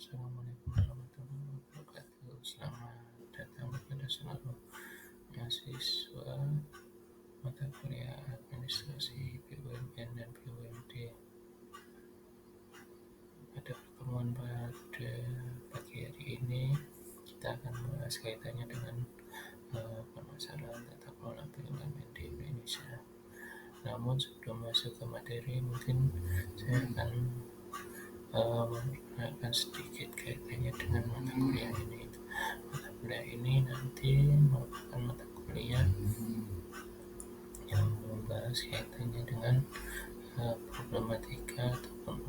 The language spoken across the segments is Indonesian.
Assalamualaikum warahmatullahi wabarakatuh. Selamat datang kepada seluruh mahasiswa mata kuliah Administrasi BUMN dan BUMD. Pada pertemuan pada pagi hari ini, kita akan membahas kaitannya dengan permasalahan tata kelola BUMN di Indonesia. Namun sebelum masuk ke materi, mungkin saya akan memperkenalkan sedikit kaitannya dengan mata kuliah ini. Mata kuliah ini nanti merupakan mata kuliah yang membahas kaitannya dengan problematika ataupun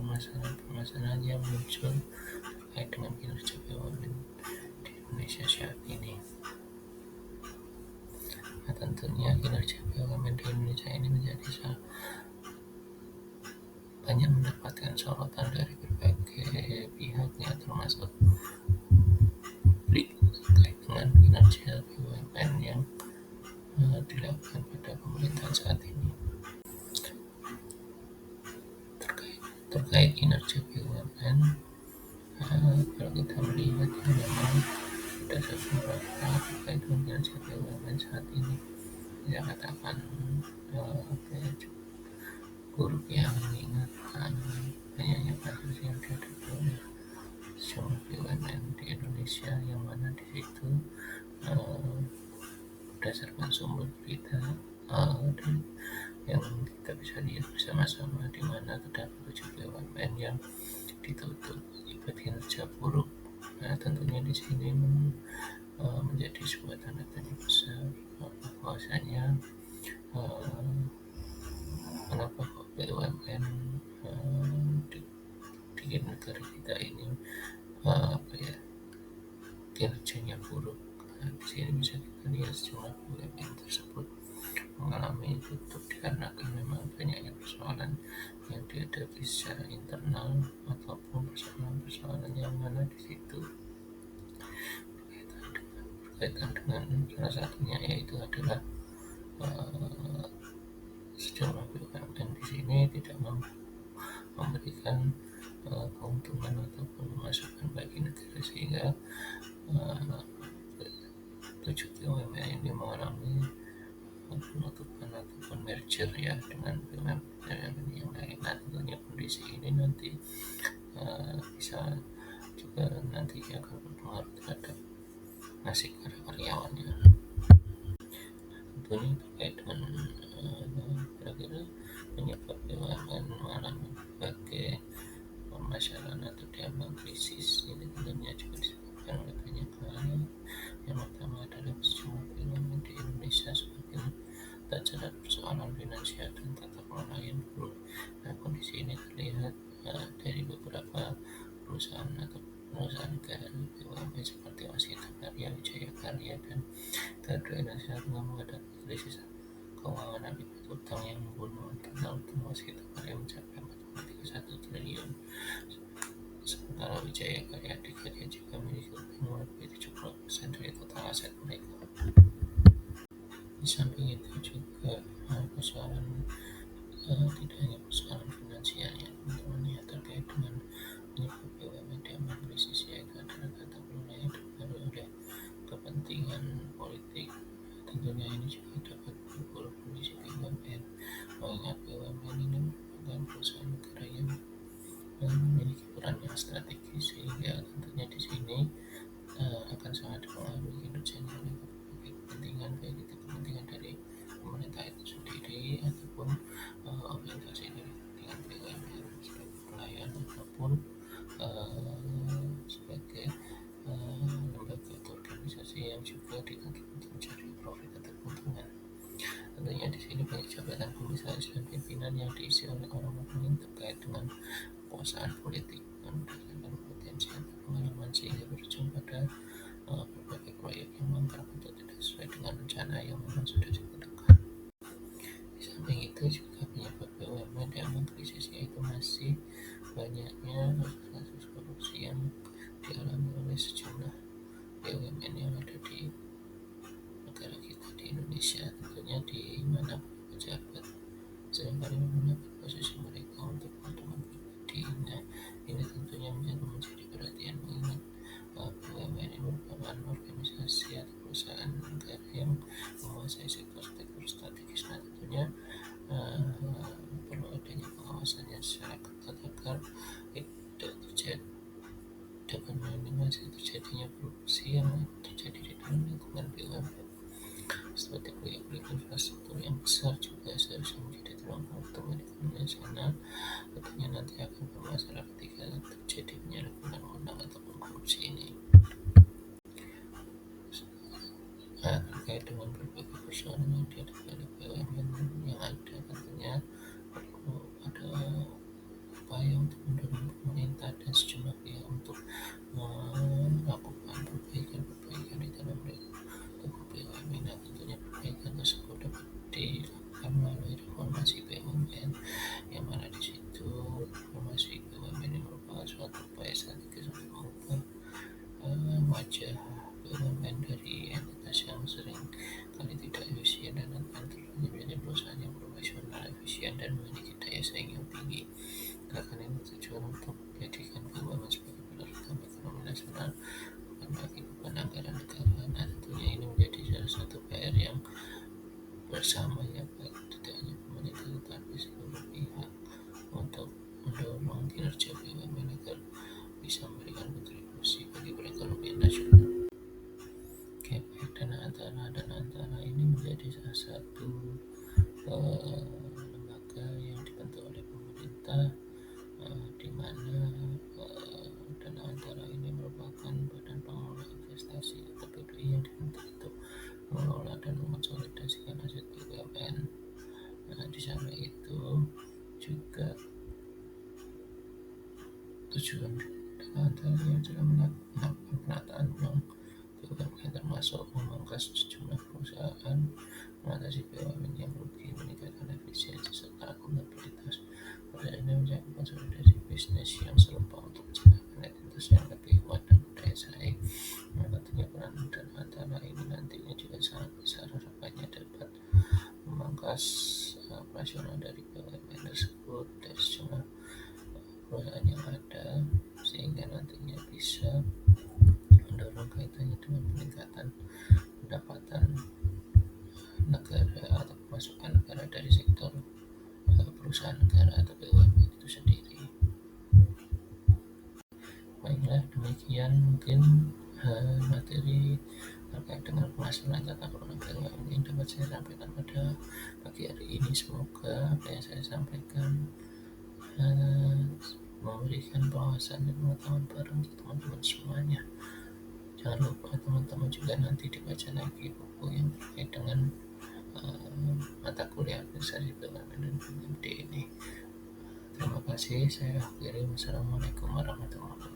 permasalahan yang muncul terkait dengan kinerja BUMN di Indonesia saat ini. Nah, tentunya kinerja BUMN di Indonesia ini menjadi banyak mendapatkan sorotan dari berbagai pihaknya, termasuk publik terkait dengan kinerja BUMN yang dilakukan pada pemerintahan saat ini. Terkait kinerja BUMN, kalau kita melihat memang berdasarkan data terkait dengan kinerja BUMN saat ini, saya katakan buruk ya, mengingat banyaknya kasus yang dihadapi oleh sejumlah BUMN di Indonesia, yang mana di situ berdasarkan sumber berita yang kita bisa lihat bersama-sama, di mana terdapat 7 BUMN yang ditutup akibat kinerja buruk. Nah, tentunya di sini menjadi sebuah tanda tanya besar bahwasanya kenapa kok BUMN di negara kita ini kinerjanya buruk. Nah, di sini bisa kita lihat sejumlah BUMN tersebut mengalami tutup dikarenakan memang banyaknya persoalan yang dihadapi secara internal ataupun persoalan-persoalan yang mana di situ berkaitan dengan salah satunya yaitu adalah sejumlah BUMN di sini tidak mampu memberikan keuntungan ataupun pemasukan bagi negara, sehingga 7 BUMN ini mengalami penutupan ataupun merger ya dengan BUMN yang lain. Nah, tentunya kondisi ini nanti bisa juga nanti akan berpengaruh terhadap nasib para karyawannya. Tentunya terkait dengan kira-kira penyebab BUMN mengalami berbagai permasalahan atau diambang krisis, ini tentunya juga disebabkan oleh banyak hal. Yang pertama adalah sejumlah BUMN di Indonesia semakin terjerat persoalan finansial dan tata kelola yang buruk. Nah, kondisi ini terlihat dari beberapa perusahaan atau perusahaan negara BUMN seperti Waskita Karya, Wijaya Karya, dan Garuda Indonesia tengah menghadapi krisis keuangan akibat utang yang membunuh. Total utang Waskita Karya mencapai 4,31 triliun, sementara Wijaya Karya juga memiliki utang lebih 70% dari total aset mereka. Di samping itu juga persoalan tidak hanya persoalan finansial yang terkait dengan penyebab BUMN diambang krisis, yaitu adalah tata kelola yang dipengaruhi oleh kepentingan politik. Tentunya ini juga dapat memperburuk kondisi BUMN, mengingat BUMN ini merupakan perusahaan negara yang memiliki peran yang strategis, sehingga tentunya di sini akan sangat dipengaruhi kinerjanya oleh berbagai kepentingan, baik itu kepentingan dari pemerintah itu sendiri ataupun orientasi dari kepentingan BUMN sebagai pelayan ataupun sebagai lembaga atau organisasi yang juga dituntut untuk mencari profit atau keuntungan. Tentunya di sini banyak jabatan komisaris dan pimpinan yang diisi oleh orang-orang yang terkait dengan kekuasaan politik dan berdasarkan potensi atau pengalaman, sehingga berujung pada berbagai proyek yang mangkrak atau tidak sesuai dengan rencana yang memang sudah ditentukan. Di samping itu juga penyebab BUMN diambang krisis yaitu masih banyaknya kasus korupsi yang dialami oleh sejumlah BUMN yang ada di negara kita di Indonesia. Tentunya di mana pejabat seringkali menggunakan posisi mereka untuk keuntungan pribadi. Nah, ini tentunya menjadi perhatian informasi terjadinya korupsi yang terjadi di dalam lingkungan BUMN. Seperti proyek-proyek infrastruktur yang besar juga seharusnya menjadi tulang punggung ekonomi nasional. Tentunya nanti akan bermasalah ketika terjadi penyalahgunaan wewenang ataupun korupsi ini. Terkait dengan berbagai persoalan yang dihadapi oleh BUMN yang ada, tentunya perlu ada upaya untuk mendorong pemerintah dan sejumlah pihak untuk melakukan perbaikan-perbaikan di dalam tubuh BUMN. Nah, tentunya perbaikan tersebut dapat dilakukan melalui reformasi BUMN, yang mana di situ reformasi BUMN yang merupakan suatu upaya strategis untuk mengubah wajah BUMN dari entitas yang sering kali tidak efisien dan menjadi perusahaan yang profesional, efisien, dan memiliki daya saing yang tinggi. Gerakan ini tujuan untuk menjadikan BUMN sebagai pilar utama ekonomi nasional, bukan lagi beban anggaran negara. Nah, tentunya ini menjadi salah satu PR yang bersama, ya, baik tidak hanya pemerintah tetapi seluruh pihak, untuk mendorong kinerja BUMN agar bisa memberikan kontribusi bagi perekonomian nasional. Oke, baik, dan antara ini menjadi salah satu lembaga yang dibentuk oleh pemerintah, di mana dana antara ini merupakan badan pengelola investasi atau BPI yang dibentuk untuk mengelola dan mengonsolidasikan aset BUMN. Nah, di sana itu juga tujuan dana antara yang sudah melakukan penataan ulang BUMN, termasuk memangkas sejumlah perusahaan, mengatasi BUMN yang rugi, meningkatkan efisiensi serta akuntabilitas. Proses ini menjadi konsolidasi bisnis yang serupa untuk menciptakan entitas yang lebih kuat dan berdaya saing. Nah, tentunya peran dan antara ini nantinya juga sangat besar, harapannya dapat memangkas operasional dari BUMN tersebut dari sejumlah perusahaan yang ada, sehingga nantinya bisa mendorong kaitannya dengan peningkatan pendapatan negara atau pemasukan negara dari sektor perusahaan negara atau BUMN itu sendiri. Baiklah, demikian mungkin materi terkait dengan permasalahan tata kelola BUMN yang dapat saya sampaikan pada pagi hari ini. Semoga apa yang saya sampaikan memberikan wawasan dan pengetahuan baru untuk teman-teman semuanya. Jangan lupa teman-teman juga nanti dibaca lagi buku yang terkait dengan mata kuliah administrasi BUMN dan BUMD ini. Terima kasih, saya akhiri. Wassalamualaikum warahmatullahi wabarakatuh.